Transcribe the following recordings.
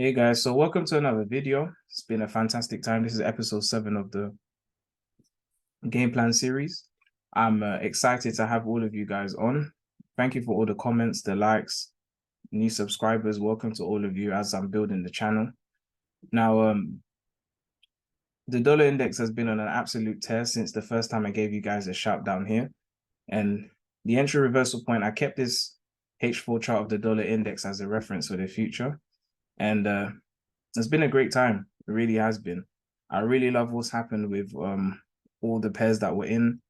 Hey guys, so welcome to another video. It's been a fantastic time. This is episode 7 of the game plan series. I'm excited to have all of you guys on. Thank you for all the comments, the likes, new subscribers. Welcome to all of you as I'm building the channel. Now, the dollar index has been on an absolute tear since the first time I gave you guys a shout down here. And the entry reversal point, I kept this H4 chart of the dollar index as a reference for the future. And it's been a great time. It really has been. I really love what's happened with all the pairs that we're in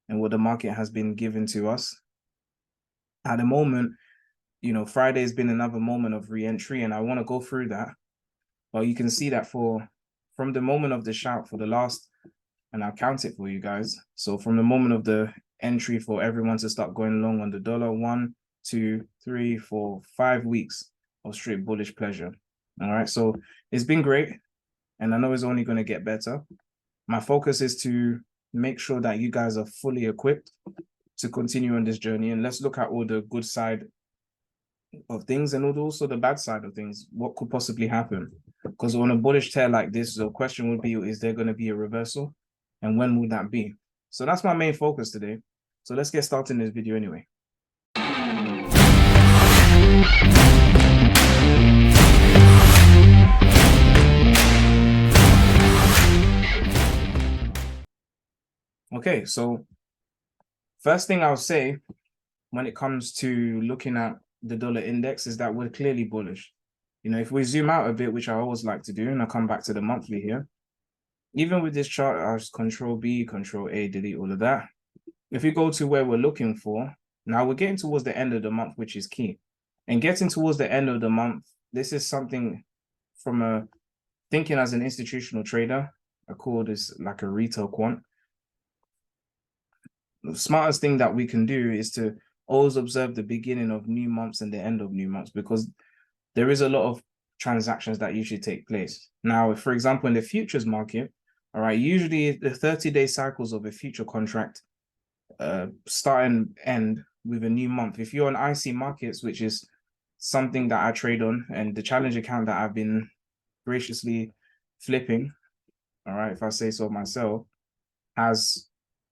and what the market has been given to us. At the moment, Friday has been another moment of re-entry, and I want to go through that. But you can see that from the moment of the shout for the last, and I'll count it for you guys. So from the moment of the entry for everyone to start going long on the dollar, 1, 2, 3, 4, 5 weeks of straight bullish pleasure. All right, so it's been great, and I know it's only going to get better. My focus is to make sure that you guys are fully equipped to continue on this journey, and let's look at all the good side of things and also the bad side of things. What could possibly happen? Because on a bullish tear like this, the question would be, is there going to be a reversal, and when would that be? So that's my main focus today. So let's get started in this video anyway. Okay, so first thing I'll say when it comes to looking at the dollar index is that we're clearly bullish. If we zoom out a bit, which I always like to do, and I'll come back to the monthly here, even with this chart, I'll just Control B, Control A, delete all of that. If we go to where we're looking for, now we're getting towards the end of the month, which is key. And getting towards the end of the month, this is something from thinking as an institutional trader, I call this like a retail quant. The smartest thing that we can do is to always observe the beginning of new months and the end of new months, because there is a lot of transactions that usually take place. Now, for example, in the futures market, all right, usually the 30-day cycles of a future contract start and end with a new month. If you're on IC markets, which is something that I trade on, and the challenge account that I've been graciously flipping, all right, if I say so myself, has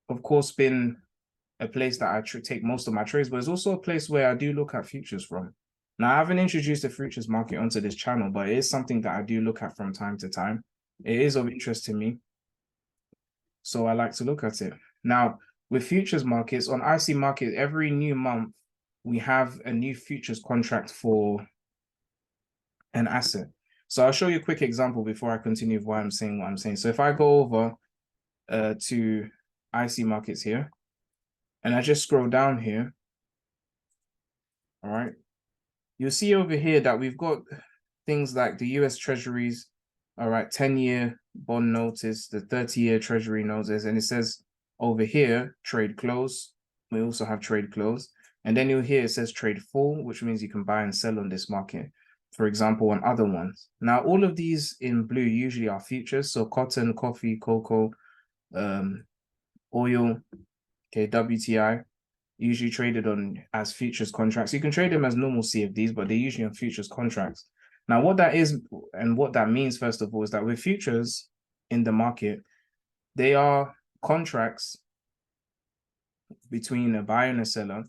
of course been a place that I take most of my trades, but it's also a place where I do look at futures from. Now, I haven't introduced the futures market onto this channel, but it is something that I do look at from time to time. It is of interest to me, so I like to look at it. Now, with futures markets, on IC market, every new month, we have a new futures contract for an asset. So I'll show you a quick example before I continue with why I'm saying what I'm saying. So if I go over to IC markets here, and I just scroll down here, all right, you'll see over here that we've got things like the US Treasuries, all right, 10-year bond notice, the 30-year Treasury notice, and it says over here, trade close. We also have trade close. And then you'll hear it says trade full, which means you can buy and sell on this market, for example, on other ones. Now, all of these in blue usually are futures. So cotton, coffee, cocoa, oil, okay, WTI, usually traded on as futures contracts. You can trade them as normal CFDs, but they're usually on futures contracts. Now, what that is and what that means, first of all, is that with futures in the market, they are contracts between a buyer and a seller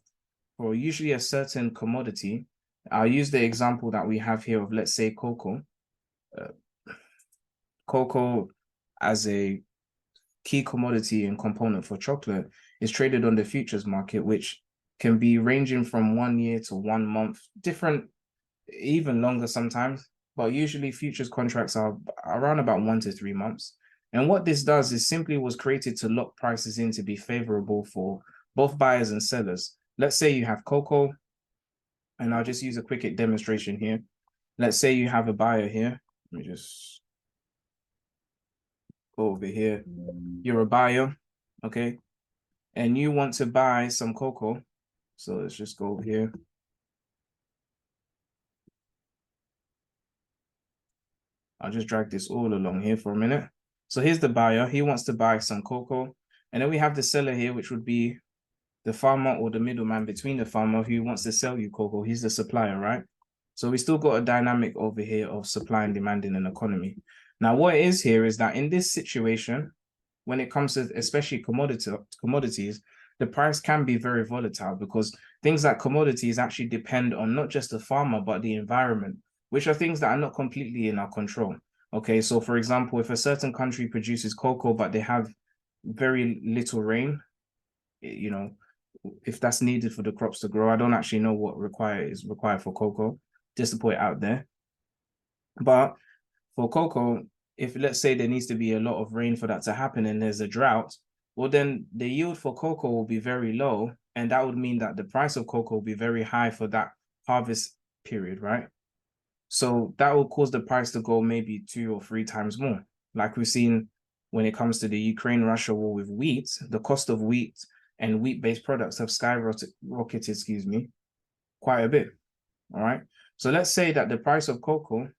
for usually a certain commodity. I'll use the example that we have here of, let's say, cocoa. Cocoa as a key commodity and component for chocolate is traded on the futures market, which can be ranging from 1 year to 1 month, different, even longer sometimes, but usually futures contracts are around about 1 to 3 months. And what this does is simply was created to lock prices in to be favorable for both buyers and sellers. Let's say you have cocoa, and I'll just use a quick demonstration here. Let's say you have a buyer here. Let me just go over here. You're a buyer, okay? And you want to buy some cocoa. So let's just go over here. I'll just drag this all along here for a minute. So here's the buyer. He wants to buy some cocoa. And then we have the seller here, which would be the farmer or the middleman between the farmer who wants to sell you cocoa. He's the supplier, right? So we still got a dynamic over here of supply and demand in an economy. Now, what it is here is that in this situation, when it comes to especially commodities, the price can be very volatile because things like commodities actually depend on not just the farmer, but the environment, which are things that are not completely in our control. Okay, so for example, if a certain country produces cocoa, but they have very little rain, you know, if that's needed for the crops to grow, I don't actually know what is required for cocoa, just to put it out there. But for cocoa, if let's say there needs to be a lot of rain for that to happen and there's a drought, well, then the yield for cocoa will be very low. And that would mean that the price of cocoa will be very high for that harvest period, right? So that will cause the price to go maybe 2 or 3 times more. Like we've seen when it comes to the Ukraine-Russia war with wheat, the cost of wheat and wheat-based products have skyrocketed, quite a bit. All right. So let's say that the price of cocoa,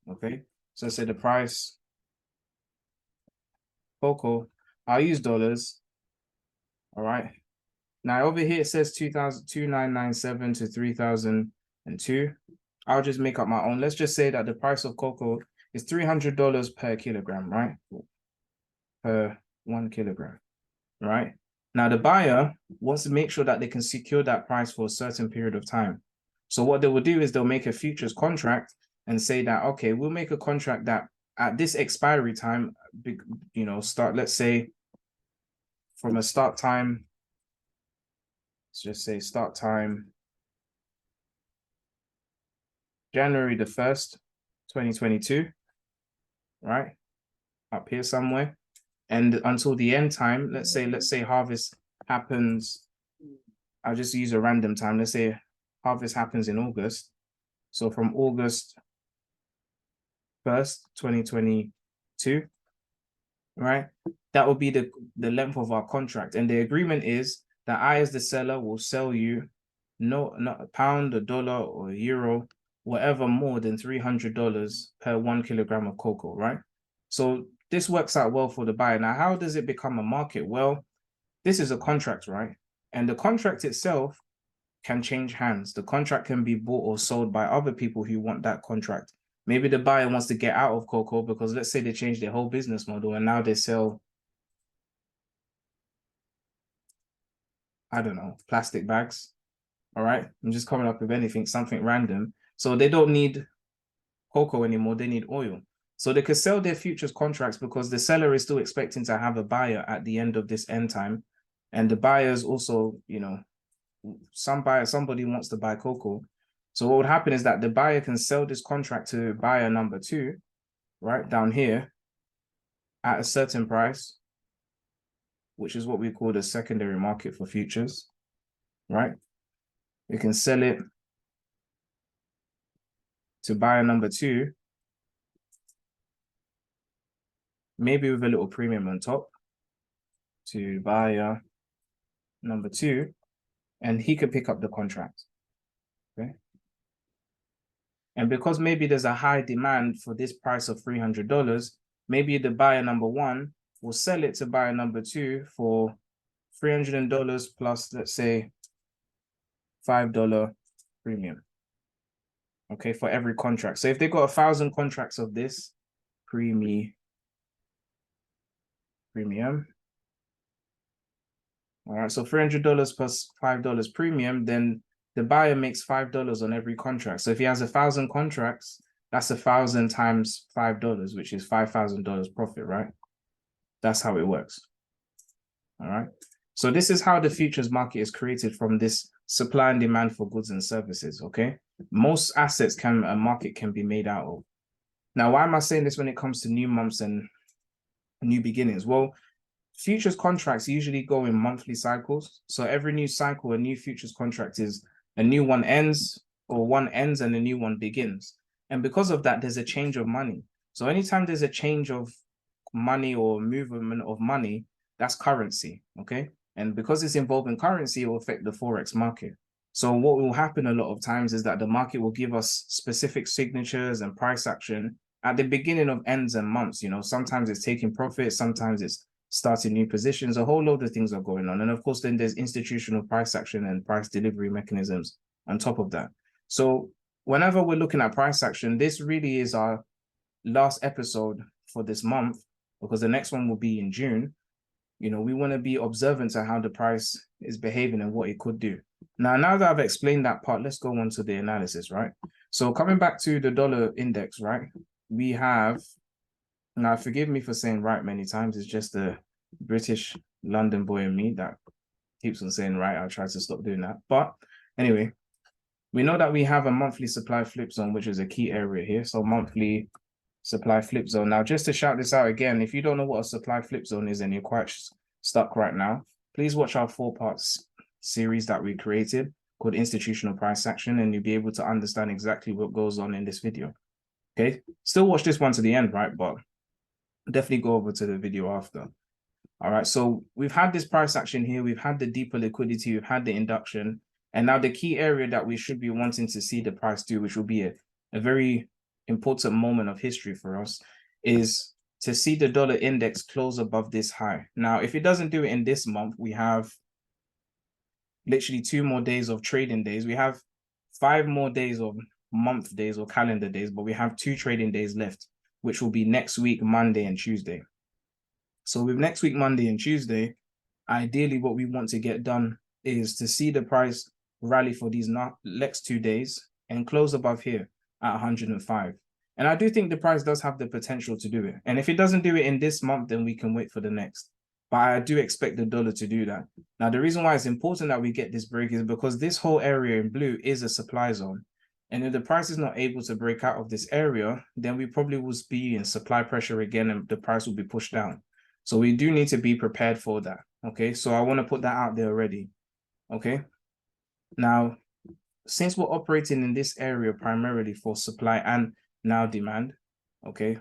okay, so let's say the price cocoa, I'll use dollars. All right. Now over here it says 2,997 to 3,002. I'll just make up my own. Let's just say that the price of cocoa is $300 per kilogram, right? Per 1 kilogram, right? Now the buyer wants to make sure that they can secure that price for a certain period of time. So what they will do is they'll make a futures contract and say that, okay, we'll make a contract that at this expiry time, start, let's say from a start time, let's just say start time, January the 1st, 2022, right? Up here somewhere. And until the end time, let's say harvest happens, I'll just use a random time. Let's say harvest happens in August. So from August 1st, 2022, right? That will be the length of our contract. And the agreement is that I, as the seller, will sell you not a pound, a dollar, or a euro, whatever more than $300 per 1 kilogram of cocoa, right? So this works out well for the buyer. Now, how does it become a market? Well, this is a contract, right? And the contract itself can change hands. The contract can be bought or sold by other people who want that contract. Maybe the buyer wants to get out of cocoa because let's say they change their whole business model and now they sell, I don't know, plastic bags. All right. I'm just coming up with anything, something random. So they don't need cocoa anymore. They need oil. So they could sell their futures contracts because the seller is still expecting to have a buyer at the end of this end time. And the buyers also, somebody wants to buy cocoa. So what would happen is that the buyer can sell this contract to buyer number 2, right down here, at a certain price, which is what we call the secondary market for futures, right? You can sell it to buyer number 2, maybe with a little premium on top, to buyer number 2, and he could pick up the contract, okay? And because maybe there's a high demand for this price of $300, maybe the buyer number 1 will sell it to buyer number 2 for $300 plus, let's say, $5 premium, okay, for every contract. So if they got 1,000 contracts of this premium, all right, so $300 plus $5 premium, then the buyer makes $5 on every contract. So if he has 1,000 contracts, that's 1,000 times $5, which is $5,000 profit, right? That's how it works. All right. So this is how the futures market is created from this supply and demand for goods and services. Okay. Most assets a market can be made out of. Now, why am I saying this when it comes to new months and new beginnings? Well, futures contracts usually go in monthly cycles. So every new cycle, a new futures contract is a new one ends, or one ends and a new one begins. And because of that, there's a change of money. So anytime there's a change of money or movement of money, that's currency, okay? And because it's involving currency, it will affect the Forex market. So what will happen a lot of times is that the market will give us specific signatures and price action at the beginning of ends and months. Sometimes it's taking profit, sometimes it's starting new positions, a whole load of things are going on. And of course, then there's institutional price action and price delivery mechanisms on top of that. So whenever we're looking at price action, this really is our last episode for this month, because the next one will be in June. You know, we want to be observant to how the price is behaving and what it could do. Now that I've explained that part, let's go on to the analysis, right? So coming back to the dollar index, right? We have, now forgive me for saying right many times, it's just the British London boy in me that keeps on saying right. I'll try to stop doing that. But anyway, we know that we have a monthly supply flip zone, which is a key area here. So monthly supply flip zone. Now, just to shout this out again, if you don't know what a supply flip zone is and you're quite stuck right now, please watch our 4-part series that we created called Institutional Price Action, and you'll be able to understand exactly what goes on in this video. Okay, still watch this one to the end, right? But definitely go over to the video after. All right, so we've had this price action here, we've had the deeper liquidity, we've had the induction, and now the key area that we should be wanting to see the price do, which will be a very important moment of history for us, is to see the dollar index close above this high. Now, if it doesn't do it in this month, we have literally 2 more days of trading days. We have 5 more days of month days or calendar days, but we have 2 trading days left, which will be next week, Monday and Tuesday. So with next week, Monday and Tuesday, ideally what we want to get done is to see the price rally for these next 2 days and close above here at 105. And I do think the price does have the potential to do it. And if it doesn't do it in this month, then we can wait for the next. But I do expect the dollar to do that. Now, the reason why it's important that we get this break is because this whole area in blue is a supply zone. And if the price is not able to break out of this area, then we probably will be in supply pressure again and the price will be pushed down. So we do need to be prepared for that. Okay, so I want to put that out there already. Okay, now, since we're operating in this area primarily for supply and now demand, okay,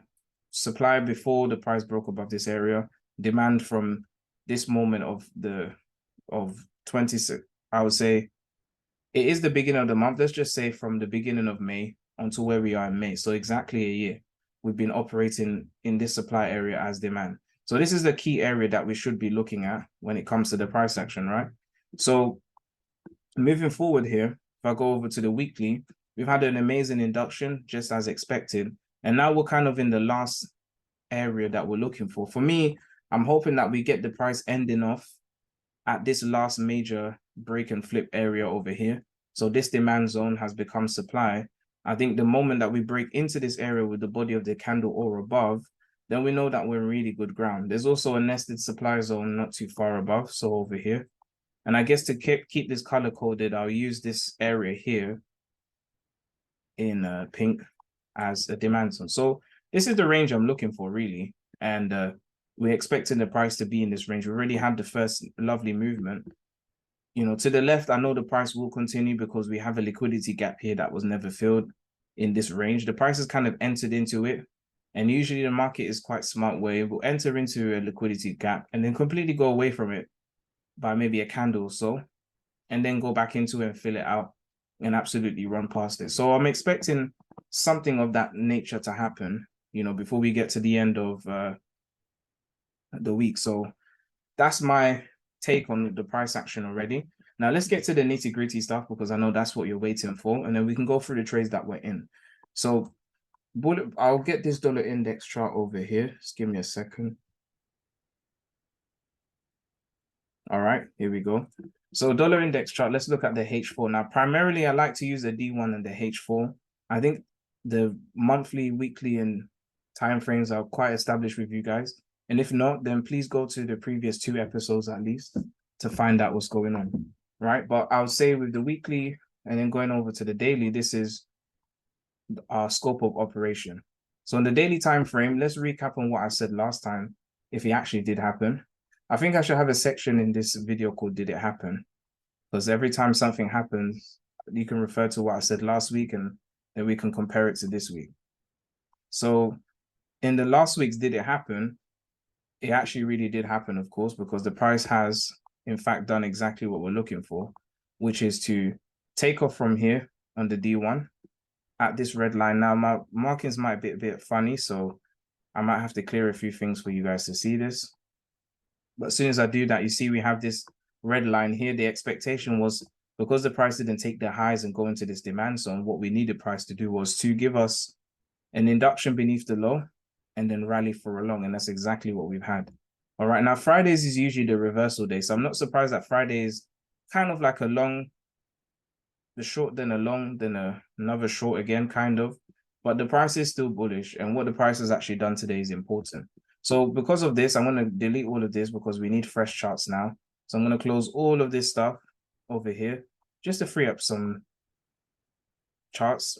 supply before the price broke above this area, demand from this moment of 26, I would say it is the beginning of the month. Let's just say from the beginning of May until where we are in May. So exactly a year, we've been operating in this supply area as demand. So this is the key area that we should be looking at when it comes to the price action, right? So moving forward here, if I go over to the weekly, we've had an amazing induction, just as expected. And now we're kind of in the last area that we're looking for. For me, I'm hoping that we get the price ending off at this last major break and flip area over here. So this demand zone has become supply. I think the moment that we break into this area with the body of the candle or above, then we know that we're in really good ground. There's also a nested supply zone not too far above, so over here. And I guess to keep this color coded, I'll use this area here in pink as a demand zone. So this is the range I'm looking for, really. And we're expecting the price to be in this range. We already had the first lovely movement. You know, to the left, I know the price will continue because we have a liquidity gap here that was never filled in this range. The price has kind of entered into it. And usually the market is quite smart where it will enter into a liquidity gap and then completely go away from it by maybe a candle or so, and then go back into it and fill it out and absolutely run past it. So I'm expecting something of that nature to happen, you know, before we get to the end of the week. So that's my take on the price action already. Now let's get to the nitty-gritty stuff because I know that's what you're waiting for, and then we can go through the trades that we're in. So I'll get this dollar index chart over here. Just give me a second. All right, here we go. So dollar index chart, let's look at the H4. Now, primarily, I like to use the D1 and the H4. I think the monthly, weekly, and timeframes are quite established with you guys. And if not, then please go to the previous 2 episodes at least to find out what's going on, right? But I would say with the weekly and then going over to the daily, this is our scope of operation. So in the daily time frame, let's recap on what I said last time, if it actually did happen. I think I should have a section in this video called Did It Happen? Because every time something happens, you can refer to what I said last week and then we can compare it to this week. So in the last week's Did It Happen? It actually really did happen, of course, because the price has in fact done exactly what we're looking for, which is to take off from here on the D1 at this red line. Now my markings might be a bit funny, so I might have to clear a few things for you guys to see this. But as soon as I do that, you see we have this red line here. The expectation was because the price didn't take the highs and go into this demand zone, what we needed price to do was to give us an induction beneath the low and then rally for a long. And that's exactly what we've had. All right. Now, Fridays is usually the reversal day. So I'm not surprised that Friday is kind of like a long, the short, then a long, then another short again, kind of. But the price is still bullish. And what the price has actually done today is important. So because of this, I'm going to delete all of this because we need fresh charts now. So I'm going to close all of this stuff over here just to free up some charts.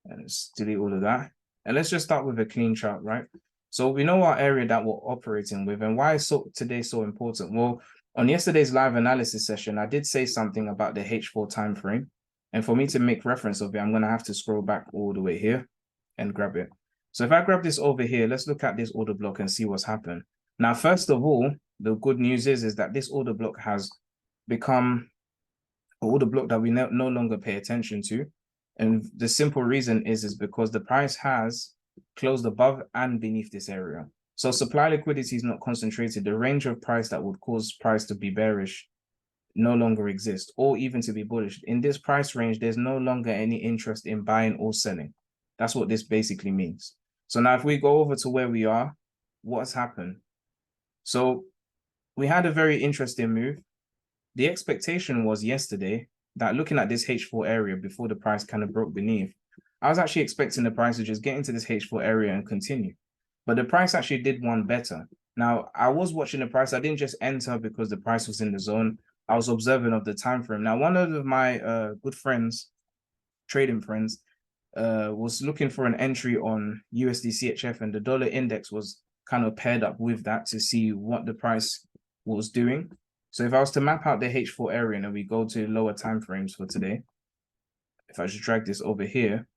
And let's delete all of that. And let's just start with a clean chart, right? So we know our area that we're operating with and why is today so important. Well, on yesterday's live analysis session, I did say something about the H4 time frame. And for me to make reference of it, I'm going to have to scroll back all the way here and grab it. So if I grab this over here, let's look at this order block and see what's happened. Now, first of all, the good news is that this order block has become an order block that we no longer pay attention to. And the simple reason is because the price has closed above and beneath this area. So supply liquidity is not concentrated. The range of price that would cause price to be bearish no longer exists, or even to be bullish. In this price range, there's no longer any interest in buying or selling. That's what this basically means. So now if we go over to where we are, what's happened? So we had a very interesting move. The expectation was yesterday that looking at this H4 area before the price kind of broke beneath, I was actually expecting the price to just get into this H4 area and continue. But the price actually did one better. Now, I was watching the price. I didn't just enter because the price was in the zone. I was observing of the time frame. Now, one of my good friends, trading friends, was looking for an entry on USD CHF, and the dollar index was kind of paired up with that to see what the price was doing. So if I was to map out the H4 area and we go to lower time frames for today, if I should drag this over here,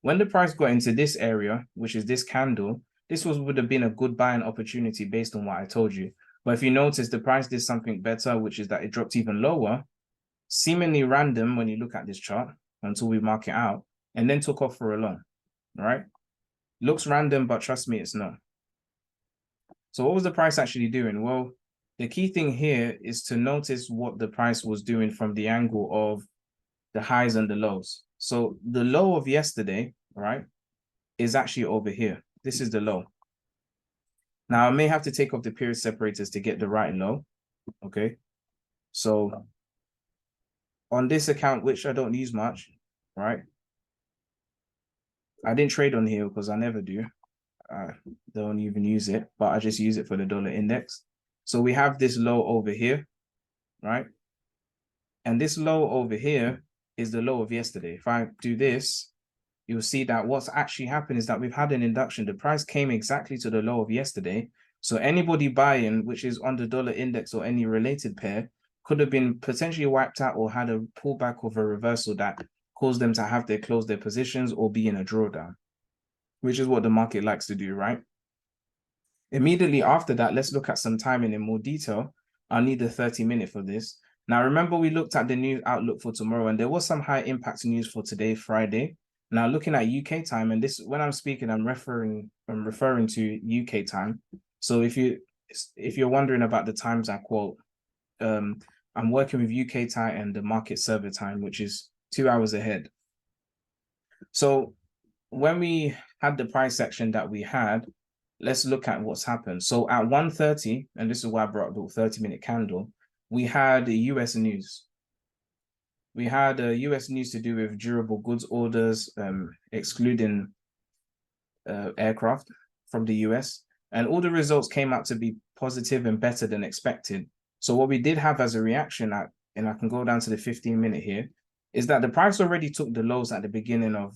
when the price got into this area, which is this candle, this would have been a good buying opportunity based on what I told you. But if you notice, the price did something better, which is that it dropped even lower, seemingly random when you look at this chart until we mark it out, and then took off for a long, right? Looks random, but trust me, it's not. So what was the price actually doing? Well, the key thing here is to notice what the price was doing from the angle of the highs and the lows. So the low of yesterday, right, is actually over here. This is the low. Now, I may have to take off the period separators to get the right low, okay? So on this account, which I don't use much, right? I didn't trade on here because I never do. I don't even use it, but I just use it for the dollar index. So we have this low over here, right? And this low over here is the low of yesterday. If I do this, you'll see that what's actually happened is that we've had an induction. The price came exactly to the low of yesterday. So anybody buying, which is on the dollar index or any related pair, could have been potentially wiped out or had a pullback of a reversal that caused them to have to close their positions or be in a drawdown, which is what the market likes to do, right? Immediately after that, let's look at some timing in more detail. I'll need a 30-minute for this. Now, remember, we looked at the news outlook for tomorrow, and there was some high impact news for today, Friday. Now, looking at UK time, and this, when I'm speaking, I'm referring to UK time. So if you're wondering about the times I quote, I'm working with UK time and the market server time, which is 2 hours ahead. So when we had the price section that we had, let's look at what's happened. So at 1:30, and this is why I brought up the 30-minute candle, we had US news. We had US news to do with durable goods orders, excluding aircraft from the US. And all the results came out to be positive and better than expected. So what we did have as a reaction, and I can go down to the 15-minute here, is that the price already took the lows at the beginning of,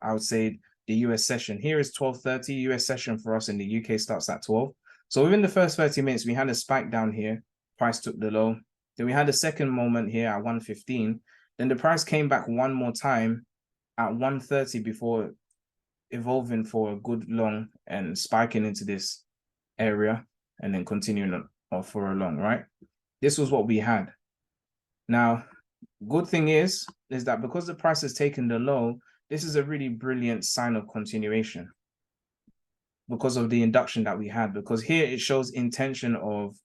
I would say, the US session. Here is 12:30. US session for us in the UK starts at 12. So within the first 30 minutes, we had a spike down here. Price took the low. Then we had a second moment here at 1:15. Then the price came back one more time at 1:30 before evolving for a good long and spiking into this area and then continuing on for a long, right? This was what we had. Now, good thing is that because the price has taken the low, this is a really brilliant sign of continuation because of the induction that we had, because here it shows intention of,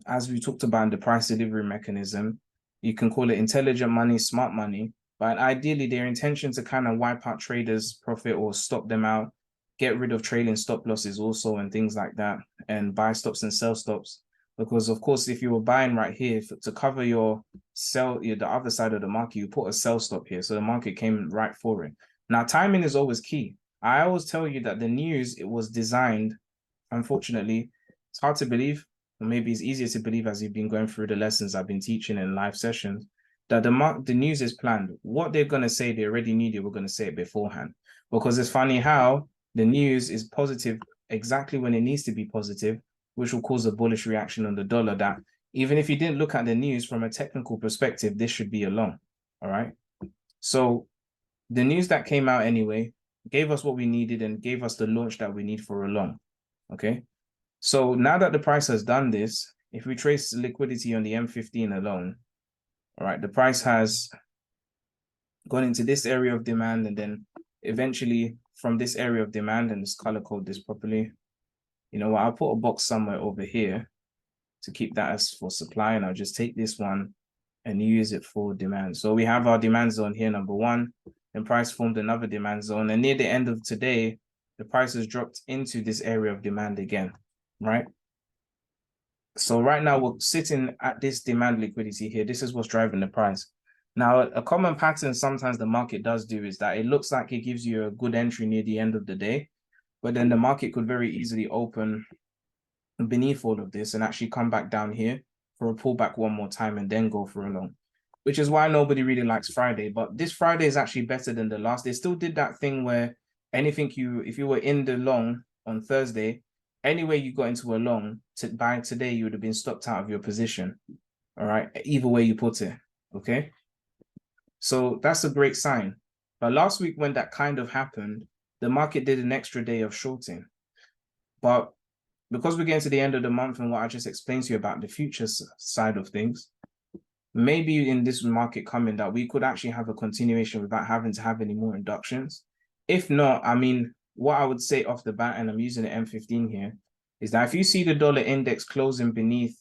as we talked about in the price delivery mechanism, You can call it intelligent money, smart money, but ideally their intention to kind of wipe out traders' profit or stop them out, get rid of trailing stop losses also and things like that, and buy stops and sell stops. Because of course, if you were buying right here to cover your sell, the other side of the market, you put a sell stop here, so the market came right for it. Now, timing is always key. I always tell you that the news, it was designed, unfortunately, it's hard to believe, or maybe it's easier to believe as you've been going through the lessons I've been teaching in live sessions, that the news is planned. What they're going to say, they already knew they were going to say it beforehand. Because it's funny how the news is positive exactly when it needs to be positive, which will cause a bullish reaction on the dollar that even if you didn't look at the news from a technical perspective, this should be a long. All right. So the news that came out anyway gave us what we needed and gave us the launch that we need for a long. Okay. So now that the price has done this, if we trace liquidity on the M15 alone, all right, the price has gone into this area of demand and then eventually from this area of demand, and let's color code this properly. You know what, I'll put a box somewhere over here to keep that as for supply, and I'll just take this one and use it for demand. So we have our demand zone here, number one, and price formed another demand zone. And near the end of today, the price has dropped into this area of demand again, right? So right now we're sitting at this demand liquidity here. This is what's driving the price. Now, a common pattern sometimes the market does do is that it looks like it gives you a good entry near the end of the day, but then the market could very easily open beneath all of this and actually come back down here for a pullback one more time and then go for a long, which is why nobody really likes Friday. But this Friday is actually better than the last. They still did that thing where if you were in the long on Thursday, anyway you got into a long by today, you would have been stopped out of your position. All right, either way you put it. Okay, so that's a great sign. But last week when that kind of happened, the market did an extra day of shorting. But because we're getting to the end of the month and what I just explained to you about the future side of things, maybe in this market coming that we could actually have a continuation without having to have any more inductions. If not, I mean, what I would say off the bat, and I'm using the M15 here, is that if you see the dollar index closing beneath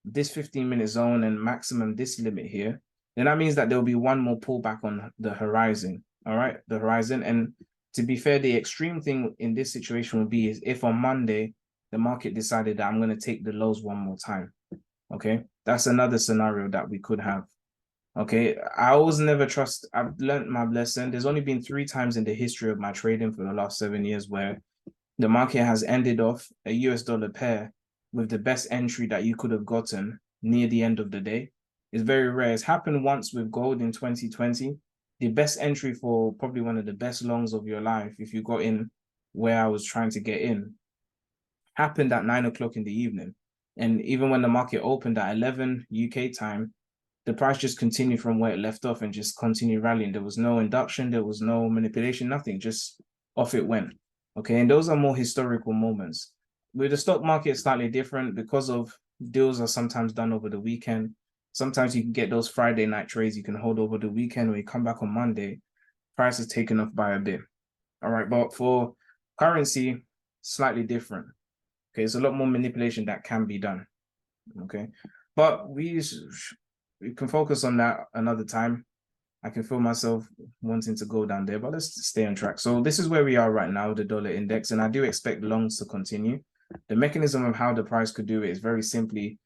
this 15-minute zone and maximum this limit here, then that means that there'll be one more pullback on the horizon. All right, the horizon. And to be fair, the extreme thing in this situation would be is if on Monday the market decided that I'm going to take the lows one more time. Okay, that's another scenario that we could have. Okay, I always never trust. I've learned my lesson. There's only been 3 times in the history of my trading for the last 7 years where the market has ended off a US dollar pair with the best entry that you could have gotten near the end of the day. It's very rare. It's happened once with gold in 2020. The best entry for probably one of the best longs of your life, if you got in where I was trying to get in, happened at 9 o'clock in the evening. And even when the market opened at 11 UK time, the price just continued from where it left off and just continued rallying. There was no induction, there was no manipulation, nothing, just off it went. Okay, and those are more historical moments. With the stock market, slightly different because of deals are sometimes done over the weekend. Sometimes you can get those Friday night trades you can hold over the weekend. When you come back on Monday, price is taken off by a bit. All right, but for currency, slightly different. Okay, it's a lot more manipulation that can be done. Okay, but we can focus on that another time. I can feel myself wanting to go down there, but let's stay on track. So this is where we are right now, the dollar index, and I do expect longs to continue. The mechanism of how the price could do it is very simply,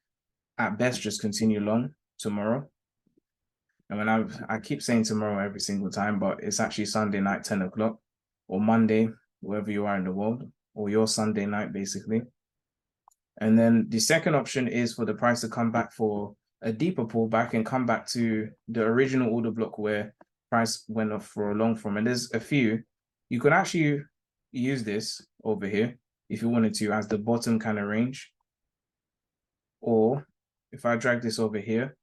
at best, just continue long tomorrow. And when I keep saying tomorrow every single time, but it's actually Sunday night, 10 o'clock, or Monday, wherever you are in the world, or your Sunday night, basically. And then the second option is for the price to come back for a deeper pullback and come back to the original order block where price went off for a long from. And there's a few. You could actually use this over here if you wanted to as the bottom kind of range. Or if I drag this over here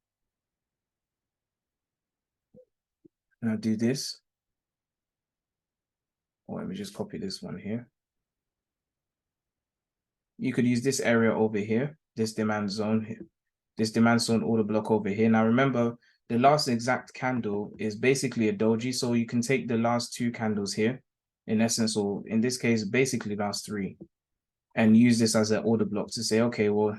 and I do this, or let me just copy this one here. You could use this area over here, this demand zone here, this demand zone order block over here. Now remember, the last exact candle is basically a doji, so you can take the last 2 candles here, in essence, or in this case, basically last 3, and use this as an order block to say, okay, well,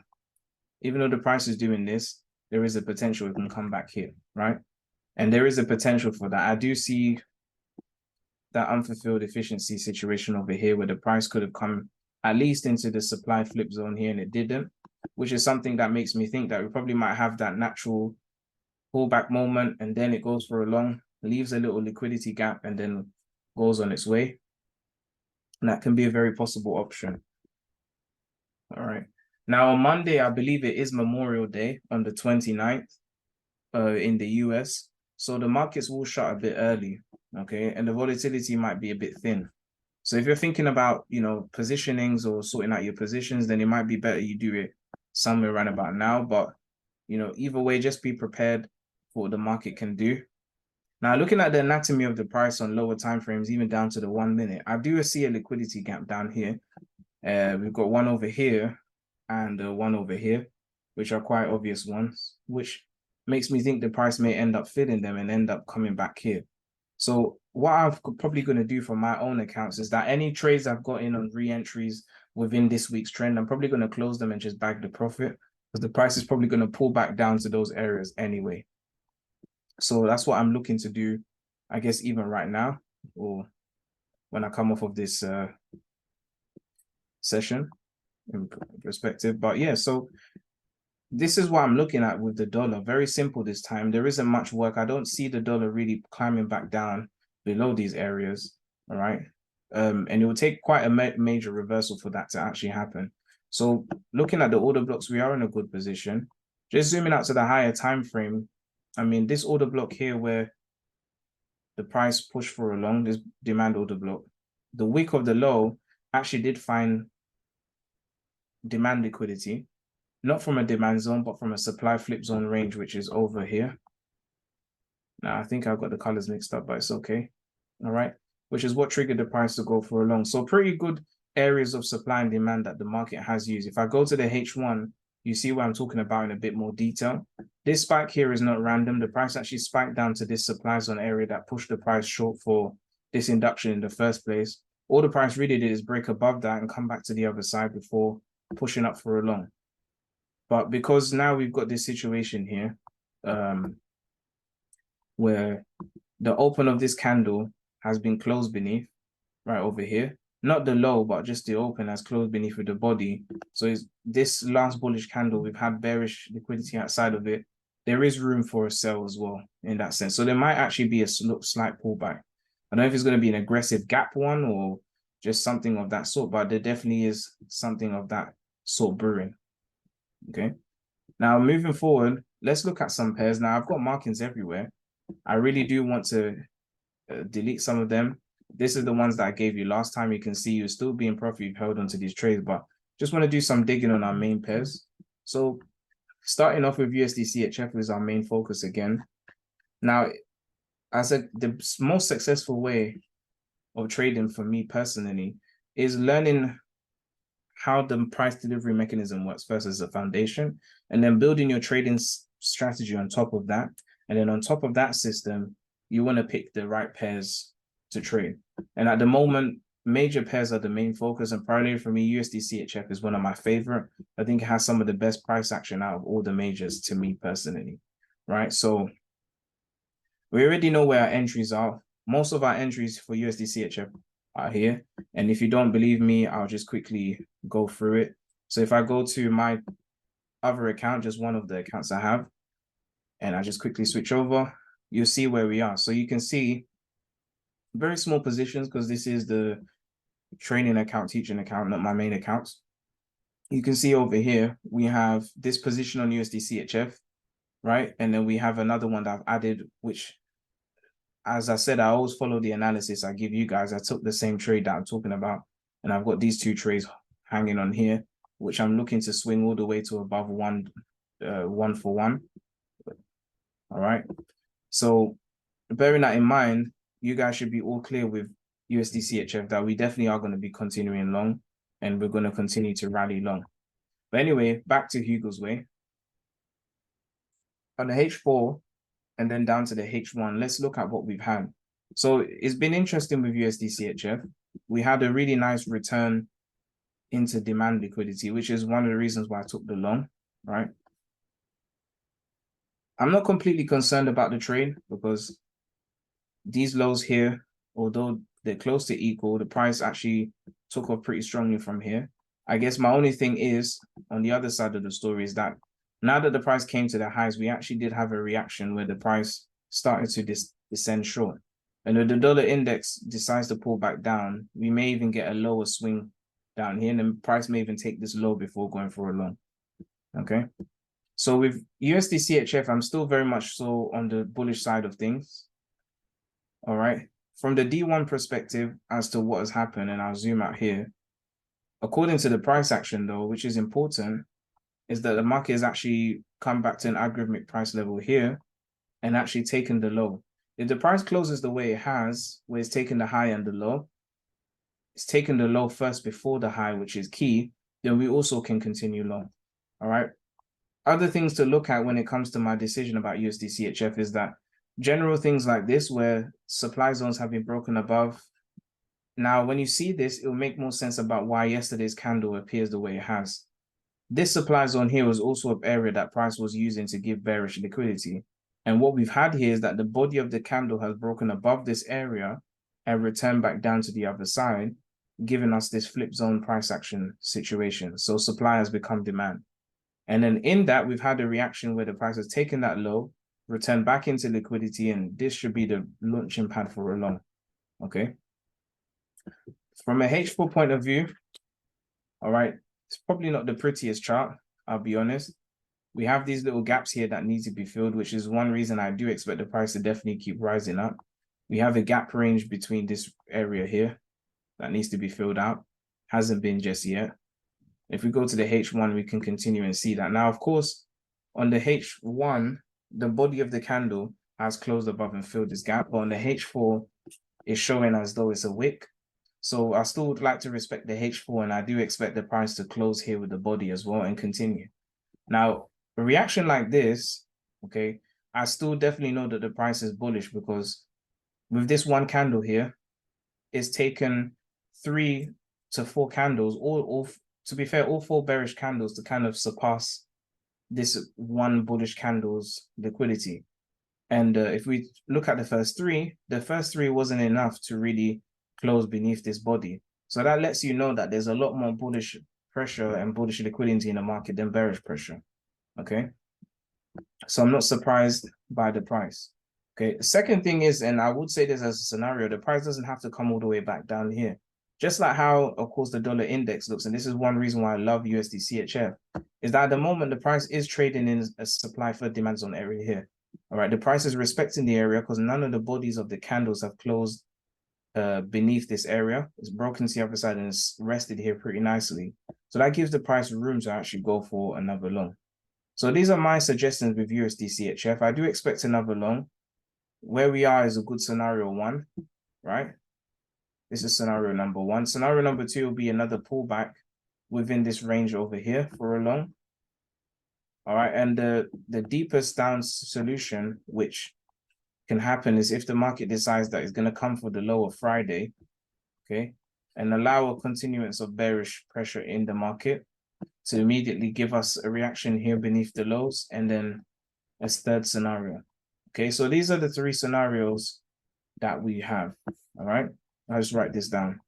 even though the price is doing this, there is a potential it can come back here, right? And there is a potential for that. I do see that unfulfilled efficiency situation over here where the price could have come at least into the supply flip zone here and it didn't, which is something that makes me think that we probably might have that natural pullback moment and then it goes for a long, leaves a little liquidity gap and then goes on its way. And that can be a very possible option. All right. Now on Monday, I believe it is Memorial Day on the 29th in the US. So the markets will shut a bit early, okay? And the volatility might be a bit thin. So if you're thinking about, you know, positionings or sorting out your positions, then it might be better you do it somewhere around about now. But, you know, either way, just be prepared for what the market can do. Now, looking at the anatomy of the price on lower time frames, even down to the 1 minute, I do see a liquidity gap down here. We've got one over here and one over here, which are quite obvious ones, which makes me think the price may end up filling them and end up coming back here. So what I'm probably going to do for my own accounts is that any trades I've got in on re-entries within this week's trend, I'm probably going to close them and just bag the profit because the price is probably going to pull back down to those areas anyway. So that's what I'm looking to do, I guess, even right now or when I come off of this session in perspective. But yeah, so this is what I'm looking at with the dollar. Very simple this time. There isn't much work. I don't see the dollar really climbing back down below these areas. All right. And it will take quite a major reversal for that to actually happen. So looking at the order blocks, we are in a good position. Just zooming out to the higher time frame. I mean, this order block here where the price pushed for a long, this demand order block, the wick of the low actually did find demand liquidity. Not from a demand zone, but from a supply flip zone range, which is over here. Now, I think I've got the colors mixed up, but it's okay. All right, which is what triggered the price to go for a long. So pretty good areas of supply and demand that the market has used. If I go to the H1, you see what I'm talking about in a bit more detail. This spike here is not random. The price actually spiked down to this supply zone area that pushed the price short for this induction in the first place. All the price really did is break above that and come back to the other side before pushing up for a long. But because now we've got this situation here where the open of this candle has been closed beneath, right over here. Not the low, but just the open has closed beneath with the body. So it's this last bullish candle, we've had bearish liquidity outside of it. There is room for a sell as well in that sense. So there might actually be a slight pullback. I don't know if it's going to be an aggressive gap one or just something of that sort, but there definitely is something of that sort brewing. Okay, now moving forward, let's look at some pairs. Now I've got markings everywhere. I really do want to delete some of them. This is the ones that I gave you last time. You can see you're still being profit. You've held onto these trades, but just want to do some digging on our main pairs. So starting off with USD CHF is our main focus again. Now, the most successful way of trading for me personally is learning how the price delivery mechanism works first as a foundation, and then building your trading strategy on top of that. And then on top of that system, you want to pick the right pairs to trade. And at the moment, major pairs are the main focus. And primarily for me, USD CHF is one of my favorite. I think it has some of the best price action out of all the majors to me personally, right? So we already know where our entries are. Most of our entries for USD CHF are here. And if you don't believe me, I'll just quickly go through it. So if I go to my other account, just one of the accounts I have, and I just quickly switch over, you'll see where we are. So you can see very small positions because this is the training account, teaching account, not my main accounts. You can see over here, we have this position on USD CHF, right? And then we have another one that I've added, which, as I said, I always follow the analysis I give you guys. I took the same trade that I'm talking about, and I've got these two trades hanging on here, which I'm looking to swing all the way to above one for one. All right. So bearing that in mind, you guys should be all clear with USD CHF that we definitely are going to be continuing long, and we're going to continue to rally long. But anyway, back to Hugo's way. On the H4 and then down to the H1, let's look at what we've had. So it's been interesting with USD CHF. We had a really nice return into demand liquidity, which is one of the reasons why I took the long, right? I'm not completely concerned about the trade because these lows here, although they're close to equal, the price actually took off pretty strongly from here. I guess my only thing is on the other side of the story is that now that the price came to the highs, we actually did have a reaction where the price started to descend short. And if the dollar index decides to pull back down, we may even get a lower swing down here, and the price may even take this low before going for a long. Okay. So with USD CHF, I'm still very much so on the bullish side of things. All right. From the D1 perspective as to what has happened, and I'll zoom out here. According to the price action, though, which is important, is that the market has actually come back to an algorithmic price level here and actually taken the low. If the price closes the way it has, where it's taken the high and the low, it's taken the low first before the high, which is key, then we also can continue low. All right. Other things to look at when it comes to my decision about USD CHF is that general things like this, where supply zones have been broken above. Now, when you see this, it will make more sense about why yesterday's candle appears the way it has. This supply zone here was also an area that price was using to give bearish liquidity. And what we've had here is that the body of the candle has broken above this area and returned back down to the other side, giving us this flip zone price action situation. So supply has become demand. And then in that, we've had a reaction where the price has taken that low, returned back into liquidity, and this should be the launching pad for a long. Okay. From a H4 point of view, all right, it's probably not the prettiest chart, I'll be honest. We have these little gaps here that need to be filled, which is one reason I do expect the price to definitely keep rising up. We have a gap range between this area here that needs to be filled out. Hasn't been just yet. If we go to the H1, we can continue and see that. Now, of course, on the H1, the body of the candle has closed above and filled this gap, but on the H4, it's showing as though it's a wick. So I still would like to respect the H4, and I do expect the price to close here with the body as well and continue. Now, a reaction like this, okay, I still definitely know that the price is bullish because with this one candle here, it's taken 3 to 4 candles, all to be fair, all 4 bearish candles to kind of surpass this one bullish candle's liquidity. And if we look at the first three wasn't enough to really close beneath this body. So that lets you know that there's a lot more bullish pressure and bullish liquidity in the market than bearish pressure. Okay. So I'm not surprised by the price. Okay. The second thing is, and I would say this as a scenario, the price doesn't have to come all the way back down here. Just like how, of course, the dollar index looks, and this is one reason why I love USD CHF, is that at the moment, the price is trading in a supply for demand zone area here. All right. The price is respecting the area because none of the bodies of the candles have closed beneath this area. It's broken to the other side and it's rested here pretty nicely. So that gives the price room to actually go for another long. So these are my suggestions with USD CHF. I do expect another long. Where we are is a good scenario 1, right? This is scenario number 1. Scenario number 2 will be another pullback within this range over here for a long. All right, and the deepest down solution, which can happen, is if the market decides that it's going to come for the low of Friday, okay, and allow a continuance of bearish pressure in the market to immediately give us a reaction here beneath the lows, and then a third scenario. Okay, so these are the 3 scenarios that we have. All right, I'll just write this down.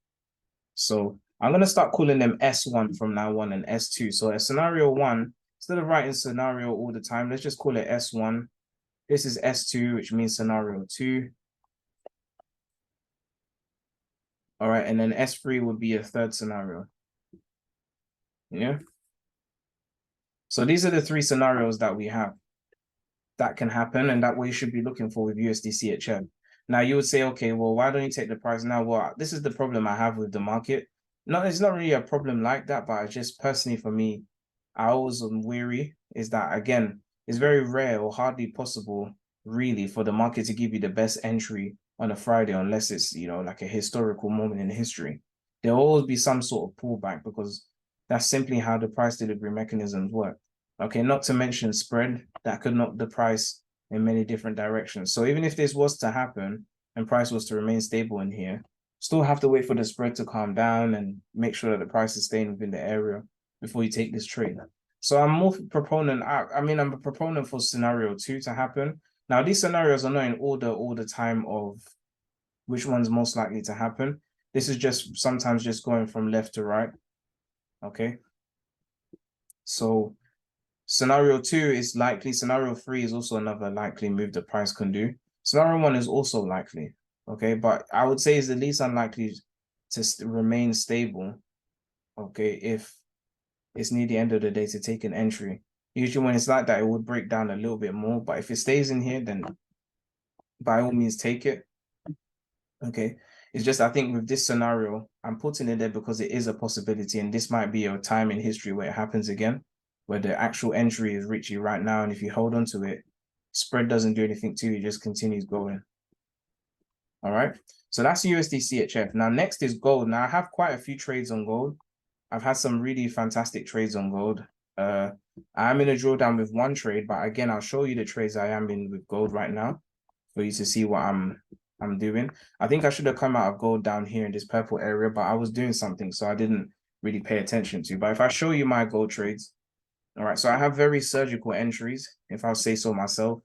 So I'm going to start calling them S1 from now on and S2. So a scenario 1, instead of writing scenario all the time, let's just call it S1. This is S2, which means scenario 2. All right, and then S3 would be a third scenario. Yeah. So these are the 3 scenarios that we have that can happen and that we should be looking for with USD CHF. Now you would say, okay, well, why don't you take the price now? Well, this is the problem I have with the market. No, it's not really a problem like that, but I just personally, for me, I always am weary is that, again, it's very rare or hardly possible really for the market to give you the best entry on a Friday unless it's, you know, like a historical moment in history. There'll always be some sort of pullback because that's simply how the price delivery mechanisms work. Okay, not to mention spread that could knock the price in many different directions. So even if this was to happen and price was to remain stable in here, still have to wait for the spread to calm down and make sure that the price is staying within the area before you take this trade. So I'm more proponent. I mean, I'm a proponent for scenario 2 to happen. Now, these scenarios are not in order all the time of which one's most likely to happen. This is just sometimes just going from left to right. Okay. So scenario 2 is likely. Scenario 3 is also another likely move the price can do. Scenario 1 is also likely. Okay. But I would say is the least unlikely to remain stable. Okay. If it's near the end of the day to take an entry. Usually when it's like that, it would break down a little bit more. But if it stays in here, then by all means take it. Okay. It's just, I think with this scenario, I'm putting it there because it is a possibility. And this might be a time in history where it happens again, where the actual entry is reaching right now. And if you hold on to it, spread doesn't do anything to you, it just continues going. All right. So that's USD CHF. Now, next is gold. Now, I have quite a few trades on gold. I've had some really fantastic trades on gold. I am in a drawdown with one trade, but again, I'll show you the trades I am in with gold right now for you to see what I'm doing. I think I should have come out of gold down here in this purple area, but I was doing something, so I didn't really pay attention to. But if I show you my gold trades, all right, so I have very surgical entries, if I'll say so myself.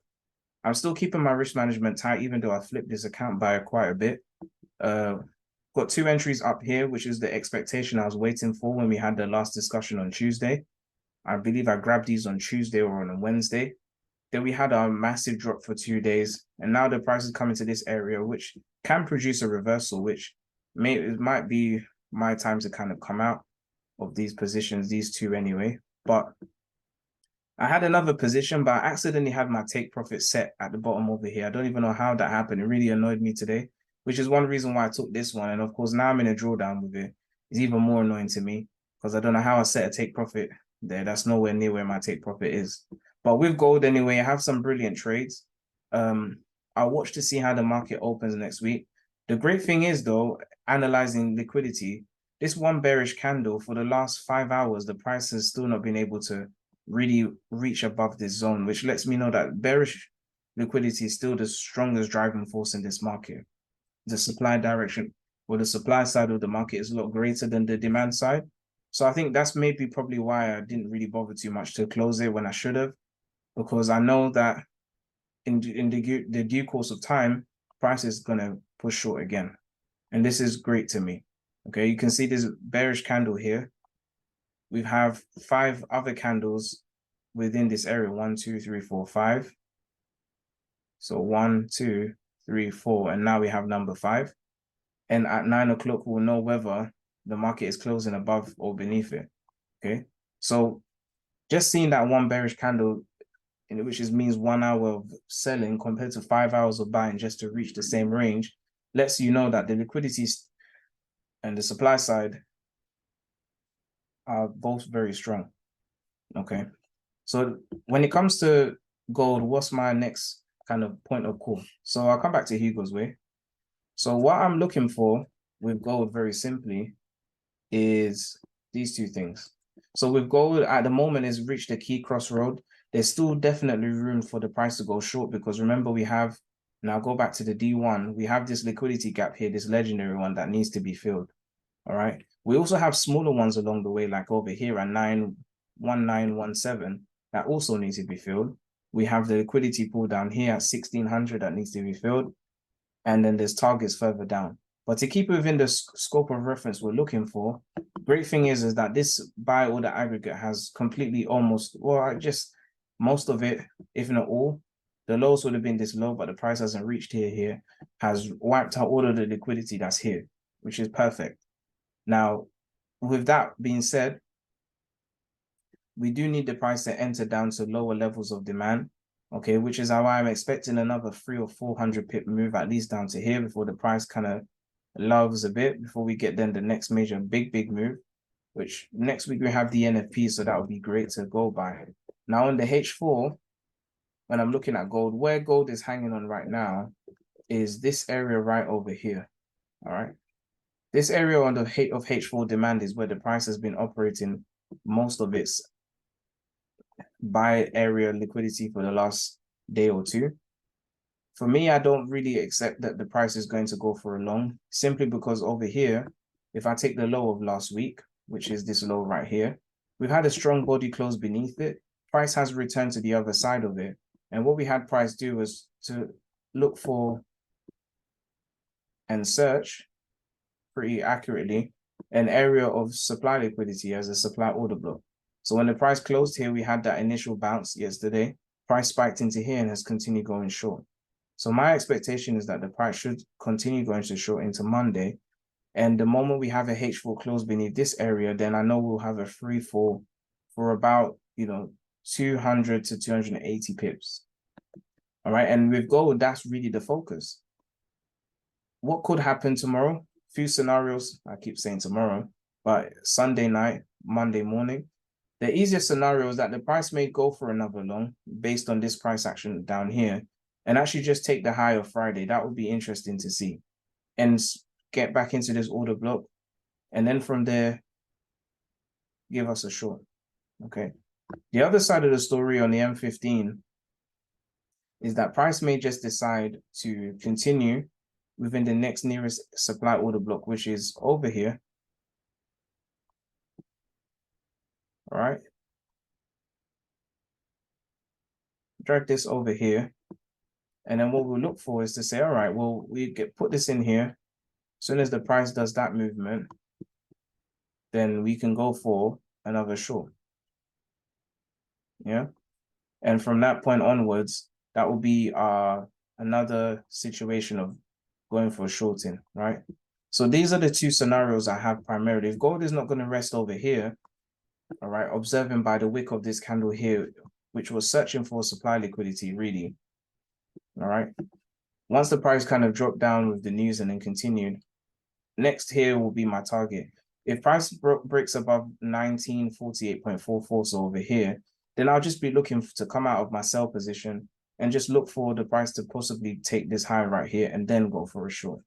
I'm still keeping my risk management tight, even though I flipped this account by quite a bit. Got 2 entries up here, which is the expectation I was waiting for when we had the last discussion on Tuesday. I believe I grabbed these on Tuesday or on a Wednesday. Then we had a massive drop for 2 days. And now the price is coming to this area, which can produce a reversal, which it might be my time to kind of come out of these positions, these 2 anyway. But I had another position, but I accidentally had my take profit set at the bottom over here. I don't even know how that happened. It really annoyed me today, which is one reason why I took this one. And of course, now I'm in a drawdown with it. It's even more annoying to me because I don't know how I set a take profit there. That's nowhere near where my take profit is. But with gold anyway, I have some brilliant trades. I'll watch to see how the market opens next week. The great thing is, though, analyzing liquidity, this one bearish candle for the last 5 hours, the price has still not been able to really reach above this zone, which lets me know that bearish liquidity is still the strongest driving force in this market. The supply direction or the supply side of the market is a lot greater than the demand side. So I think that's maybe probably why I didn't really bother too much to close it when I should have, because I know that in the due course of time, price is going to push short again. And this is great to me. Okay, you can see this bearish candle here. We have 5 other candles within this area. 1, 2, 3, 4, 5. So 1, 2, 3, 4. And now we have number 5. And at 9 o'clock, we'll know whether the market is closing above or beneath it. Okay. So just seeing that one bearish candle, which means 1 hour of selling compared to 5 hours of buying just to reach the same range, lets you know that the liquidity and the supply side are both very strong. Okay. So when it comes to gold, what's my next kind of point of call? So I'll come back to Hugo's way. So what I'm looking for with gold, very simply, is these 2 things. So with gold at the moment, it's reached a key crossroad. There's still definitely room for the price to go short, because remember, we have, now go back to the D1, we have this liquidity gap here, this legendary one that needs to be filled. All right. We also have smaller ones along the way, like over here at 91917, that also needs to be filled. We have the liquidity pool down here at 1600 that needs to be filled. And then there's targets further down. But to keep it within the scope of reference we're looking for, great thing is that this buy order aggregate has completely almost, well, just most of it, if not all. The lows would have been this low, but the price hasn't reached here, has wiped out all of the liquidity that's here, which is perfect. Now, with that being said, we do need the price to enter down to lower levels of demand, okay, which is why I'm expecting another 300 or 400 pip move at least down to here before the price kind of loves a bit, before we get then the next major big move, which next week we have the NFP, so that would be great to go by. Now on the H4, when I'm looking at gold, where gold is hanging on right now is this area right over here, all right? This area on the of H4 demand is where the price has been operating most of its buy area liquidity for the last day or 2. For me, I don't really accept that the price is going to go for a long, simply because over here, if I take the low of last week, which is this low right here, we've had a strong body close beneath it. Price has returned to the other side of it. And what we had price do was to look for and search pretty accurately an area of supply liquidity as a supply order block. So when the price closed here, we had that initial bounce yesterday. Price spiked into here and has continued going short. So my expectation is that the price should continue going to short into Monday. And the moment we have a H4 close beneath this area, then I know we'll have a free fall for about, 200 to 280 pips. All right. And with gold, that's really the focus. What could happen tomorrow? Few scenarios. I keep saying tomorrow, but Sunday night, Monday morning. The easiest scenario is that the price may go for another long based on this price action down here and actually just take the high of Friday. That would be interesting to see and get back into this order block. And then from there, give us a short. Okay. The other side of the story on the M15 is that price may just decide to continue within the next nearest supply order block, which is over here. All right. Drag this over here. And then what we'll look for is to say, all right, well, put this in here. As soon as the price does that movement, then we can go for another short. Yeah. And from that point onwards, that will be another situation of going for shorting, right? So these are the two scenarios I have primarily. If gold is not going to rest over here, all right, observing by the wick of this candle here, which was searching for supply liquidity, really. All right. Once the price kind of dropped down with the news and then continued, next here will be my target. If price breaks above 1948.44, so over here, then I'll just be looking to come out of my sell position and just look for the price to possibly take this high right here and then go for a short.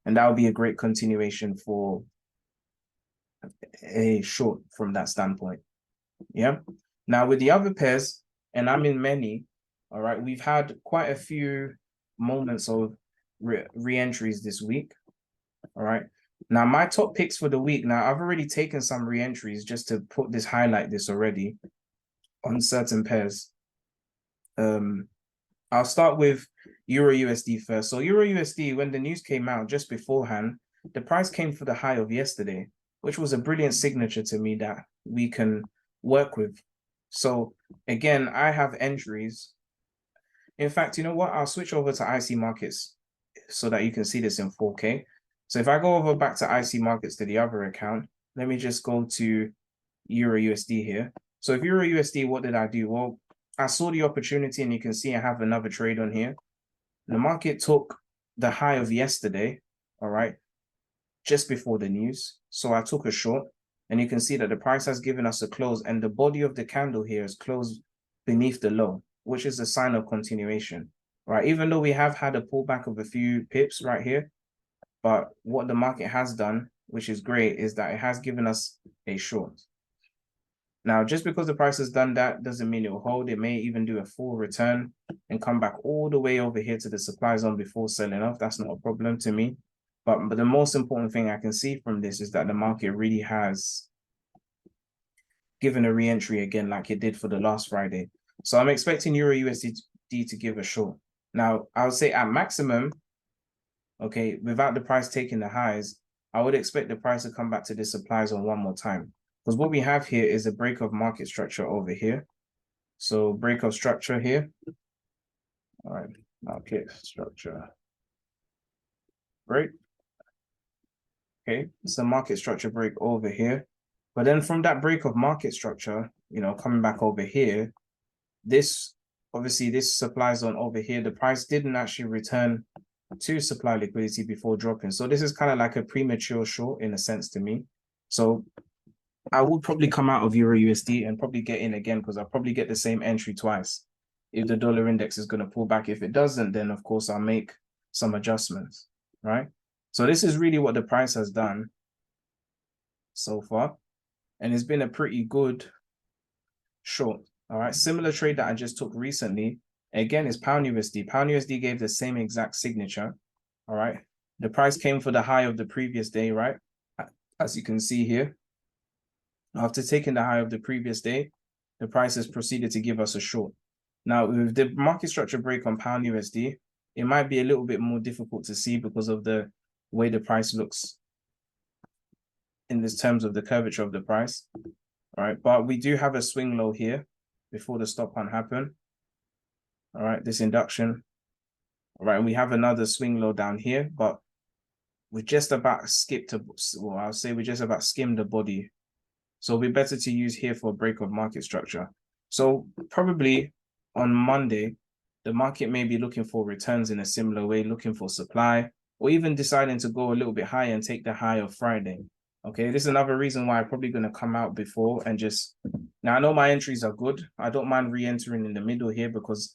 And that would be a great continuation for a short from that standpoint. Yeah. Now with the other pairs, and I'm in many, all right, we've had quite a few moments of re-entries this week. All right. Now my top picks for the week. Now I've already taken some re-entries just to highlight this already on certain pairs. I'll start with Euro USD first. So Euro USD, when the news came out just beforehand, the price came for the high of yesterday, which was a brilliant signature to me that we can work with. So again, I have entries. In fact, you know what? I'll switch over to IC markets so that you can see this in 4K. So if I go over back to IC markets to the other account, let me just go to Euro USD here. So if Euro USD, what did I do? Well, I saw the opportunity and you can see I have another trade on here. The market took the high of yesterday, all right, just before the news. So I took a short and you can see that the price has given us a close and the body of the candle here is closed beneath the low, which is a sign of continuation, right? Even though we have had a pullback of a few pips right here, but what the market has done, which is great, is that it has given us a short. Now, just because the price has done that doesn't mean it will hold. It may even do a full return and come back all the way over here to the supply zone before selling off. That's not a problem to me. But the most important thing I can see from this is that the market really has given a re-entry again like it did for the last Friday. So I'm expecting Euro USD to give a short. Now, I would say at maximum, okay, without the price taking the highs, I would expect the price to come back to the supply zone one more time. Because what we have here is a break of market structure over here. So break of structure here. All right, market structure. Break. Okay, it's a market structure break over here. But then from that break of market structure, coming back over here, obviously this supply zone over here, the price didn't actually return to supply liquidity before dropping. So this is kind of like a premature short in a sense to me. So I would probably come out of Euro USD and probably get in again because I'll probably get the same entry twice if the dollar index is going to pull back. If it doesn't, then of course I'll make some adjustments, right? So this is really what the price has done so far. And it's been a pretty good short, all right? Similar trade that I just took recently, again, is Pound USD. Pound USD gave the same exact signature, all right? The price came for the high of the previous day, right? As you can see here. After taking the high of the previous day, the price has proceeded to give us a short. Now, with the market structure break on pound USD, it might be a little bit more difficult to see because of the way the price looks in this terms of the curvature of the price. All right, but we do have a swing low here before the stop hunt happened. All right, this induction. All right, and we have another swing low down here, but we just about skipped, well, I'll say we just about skimmed the body. So it'll be better to use here for a break of market structure. So probably on Monday, the market may be looking for returns in a similar way, looking for supply, or even deciding to go a little bit higher and take the high of Friday. Okay, this is another reason why I'm probably going to come out before and just, now I know my entries are good. I don't mind re-entering in the middle here because,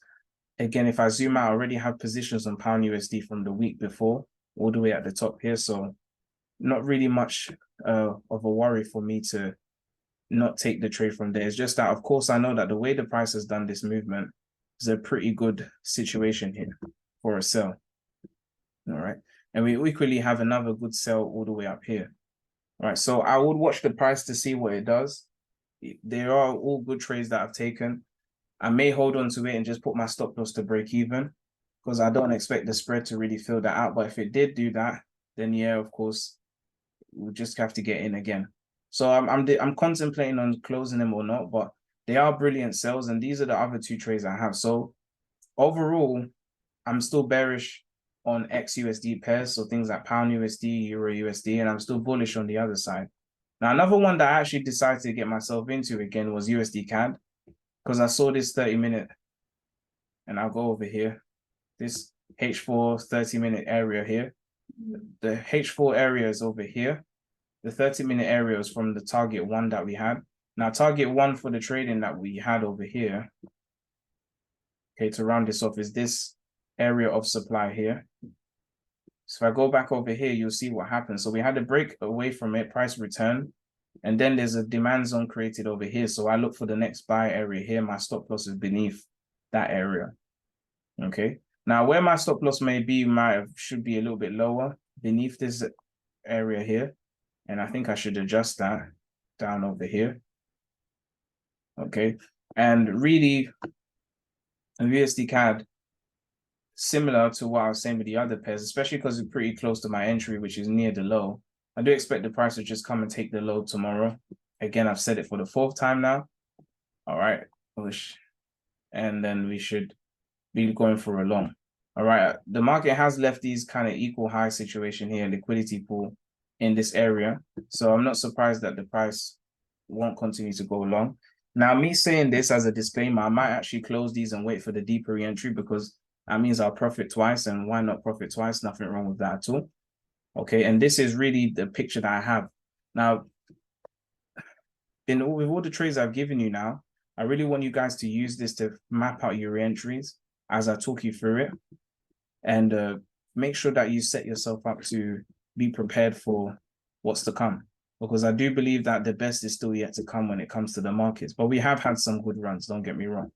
again, if I zoom out, I already have positions on pound USD from the week before, all the way at the top here. So not really much of a worry for me to not take the trade from there. It's just that, of course, I know that the way the price has done this movement is a pretty good situation here for a sell. All right. And we equally have another good sell all the way up here. All right, so I would watch the price to see what it does. There are all good trades that I've taken. I may hold on to it and just put my stop loss to break even because I don't expect the spread to really fill that out. But if it did do that, then yeah, of course, we'll just have to get in again. So I'm contemplating on closing them or not, but they are brilliant sells, and these are the other two trades I have. So overall, I'm still bearish on ex-USD pairs, so things like pound USD, euro USD, and I'm still bullish on the other side. Now, another one that I actually decided to get myself into again was USD CAD, because I saw this 30-minute, and I'll go over here, this H4 30-minute area here. The H4 area is over here. The 30-minute area is from the target 1 that we had. Now, target 1 for the trading that we had over here, okay, to round this off, is this area of supply here. So if I go back over here, you'll see what happens. So we had a break away from it, price return, and then there's a demand zone created over here. So I look for the next buy area here. My stop loss is beneath that area. Okay. Now where my stop loss may be, should be a little bit lower beneath this area here. And I think I should adjust that down over here. Okay. And really, USD CAD, similar to what I was saying with the other pairs, especially because it's pretty close to my entry, which is near the low. I do expect the price to just come and take the low tomorrow. Again, I've said it for the 4th time now. All right. And then we should be going for a long. All right. The market has left these kind of equal high situation here, liquidity pool in this area. So I'm not surprised that the price won't continue to go long. Now, me saying this as a disclaimer, I might actually close these and wait for the deeper re-entry because that means I'll profit twice, and why not profit twice? Nothing wrong with that at all. Okay, and this is really the picture that I have. Now, with all the trades I've given you now, I really want you guys to use this to map out your entries as I talk you through it. And make sure that you set yourself up to be prepared for what's to come. Because I do believe that the best is still yet to come when it comes to the markets. But we have had some good runs, don't get me wrong.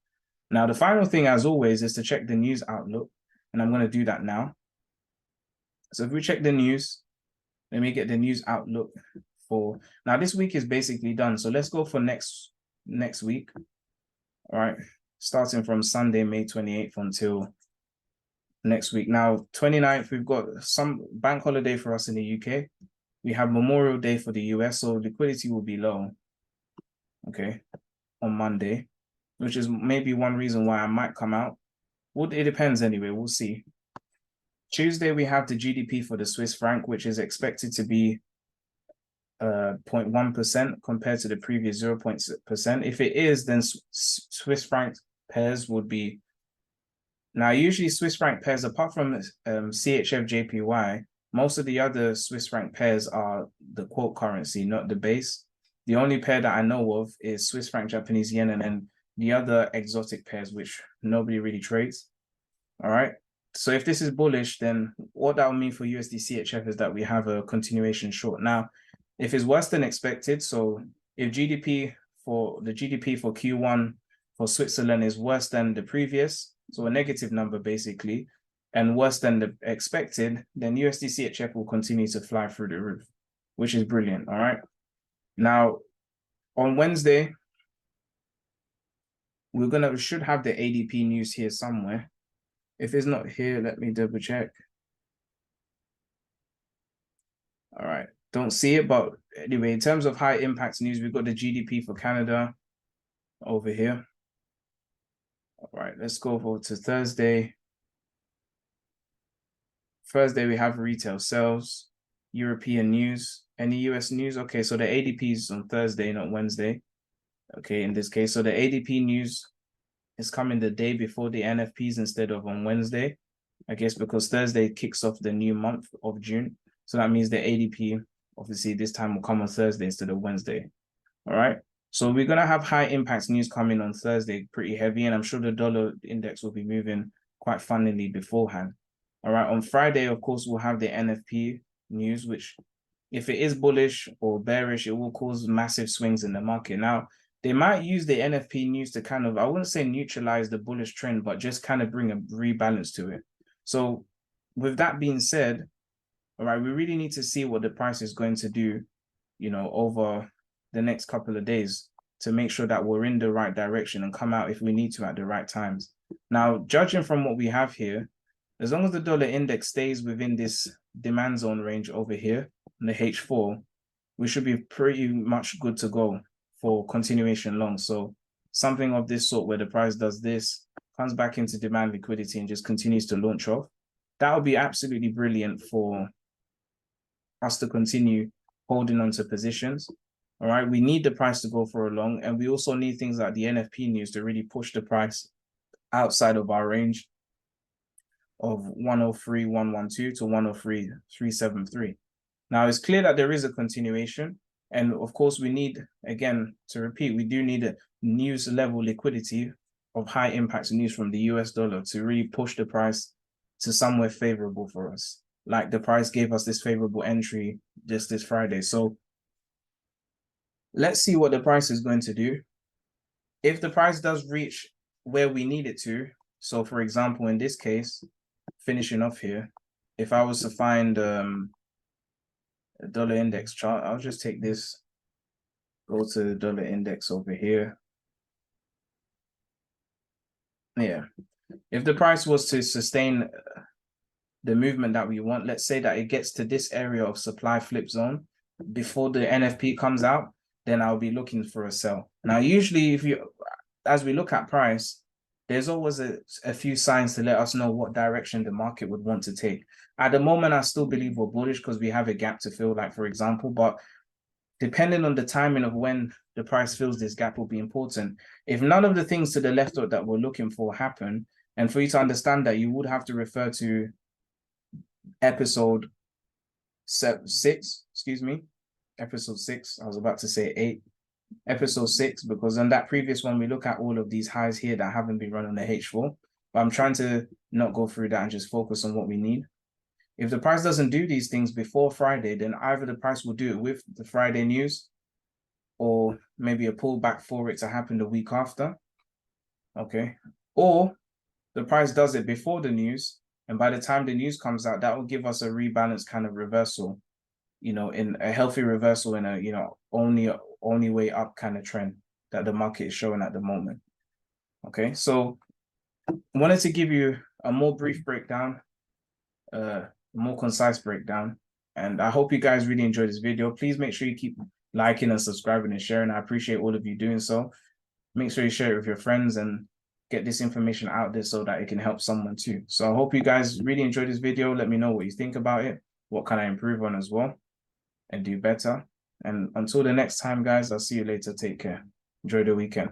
Now, the final thing, as always, is to check the news outlook. And I'm going to do that now. So if we check the news, let me get the news outlook for... Now, this week is basically done. So let's go for next week. All right. Starting from Sunday, May 28th until next week. Now, 29th, we've got some bank holiday for us in the UK. We have Memorial Day for the US. So liquidity will be low. Okay. On Monday, which is maybe one reason why I might come out. Well, it depends anyway. We'll see. Tuesday, we have the GDP for the Swiss franc, which is expected to be 0.1% compared to the previous 0.6%. If it is, then Swiss franc pairs would be... Now, usually Swiss franc pairs, apart from CHF JPY, most of the other Swiss franc pairs are the quote currency, not the base. The only pair that I know of is Swiss franc Japanese yen, and then the other exotic pairs, which nobody really trades. All right. So if this is bullish, then what that will mean for USD CHF is that we have a continuation short. Now, if it's worse than expected, so if the GDP for Q1 for Switzerland is worse than the previous, so a negative number basically, and worse than the expected, then USD CHF will continue to fly through the roof, which is brilliant. All right. Now, On Wednesday, we should have the ADP news here somewhere. If it's not here, let me double check. All right, don't see it, but anyway, in terms of high impact news, we've got the GDP for Canada over here. All right, let's go over to Thursday. Thursday, we have retail sales, European news, any US news. Okay, so the ADP is on Thursday, not Wednesday. Okay, in this case, so the ADP news is coming the day before the NFPs instead of on Wednesday, I guess, because Thursday kicks off the new month of June. So that means the ADP, obviously, this time will come on Thursday instead of Wednesday. All right. So we're going to have high impact news coming on Thursday, pretty heavy. And I'm sure the dollar index will be moving quite funnily beforehand. All right. On Friday, of course, we'll have the NFP news, which if it is bullish or bearish, it will cause massive swings in the market. Now, they might use the NFP news to kind of, I wouldn't say neutralize the bullish trend, but just kind of bring a rebalance to it. So with that being said, all right, we really need to see what the price is going to do, you know, over the next couple of days to make sure that we're in the right direction and come out if we need to at the right times. Now, judging from what we have here, as long as the dollar index stays within this demand zone range over here in the H4, we should be pretty much good to go for continuation long. So something of this sort where the price does this, comes back into demand liquidity and just continues to launch off, that would be absolutely brilliant for us to continue holding on to positions. All right, we need the price to go for a long, and we also need things like the NFP news to really push the price outside of our range of 103.112 to 103.373. Now, it's clear that there is a continuation, and of course, we need, again, to repeat, we do need a news level liquidity of high impact news from the US dollar to really push the price to somewhere favorable for us. Like the price gave us this favorable entry just this Friday. So let's see what the price is going to do. If the price does reach where we need it to, so for example, in this case, finishing off here, if I was to find a dollar index chart, I'll just take this, go to the dollar index over here. Yeah, if the price was to sustain the movement that we want, let's say that it gets to this area of supply flip zone before the NFP comes out, then I'll be looking for a sell. Now, usually as we look at price, there's always a few signs to let us know what direction the market would want to take. At the moment, I still believe we're bullish because we have a gap to fill, like for example, but depending on the timing of when the price fills this gap will be important. If none of the things to the left that we're looking for happen, and for you to understand that, you would have to refer to episode 6, excuse me, episode 6. I was about to say 8. Episode 6, because on that previous one, we look at all of these highs here that haven't been run on the H4. But I'm trying to not go through that and just focus on what we need. If the price doesn't do these things before Friday, then either the price will do it with the Friday news, or maybe a pullback for it to happen the week after. Okay. Or the price does it before the news, and by the time the news comes out, that will give us a rebalance kind of reversal, you know, in a healthy reversal in a, you know, only way up kind of trend that the market is showing at the moment. Okay, so I wanted to give you a more brief breakdown, more concise breakdown, and I hope you guys really enjoyed this video. Please make sure you keep liking and subscribing and sharing. I appreciate all of you doing so. Make sure you share it with your friends and get this information out there so that it can help someone too. So I hope you guys really enjoyed this video. Let me know what you think about it. What can I improve on as well and do better? And until the next time, guys, I'll see you later. Take care. Enjoy the weekend.